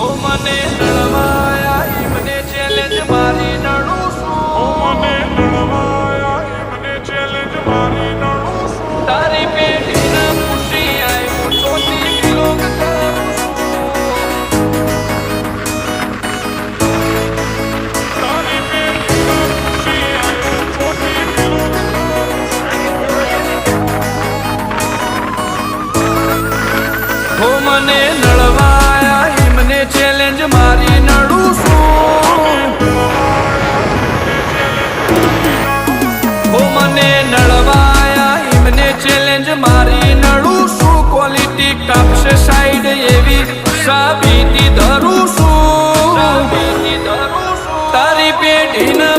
મને નળવાયા મને ચેલેન્જ મારી નડું છું મને નળવાયા મને ચેલેન્જ મારી નડું છું તારી પેઢીના ખુશી આવ્યું ચોથી કિલો તારી પેઢીના ખુશી આવ્યું ચોથી કિલો મને નળવાયા મને ચેલેન્જ મારી નડું છું મને નળવાયા મને ચેલેન્જ મારી નડું છું ક્વોલિટી કાપશે સાઈડ એવી સાબિતી ધરું છું તારી પેઢીના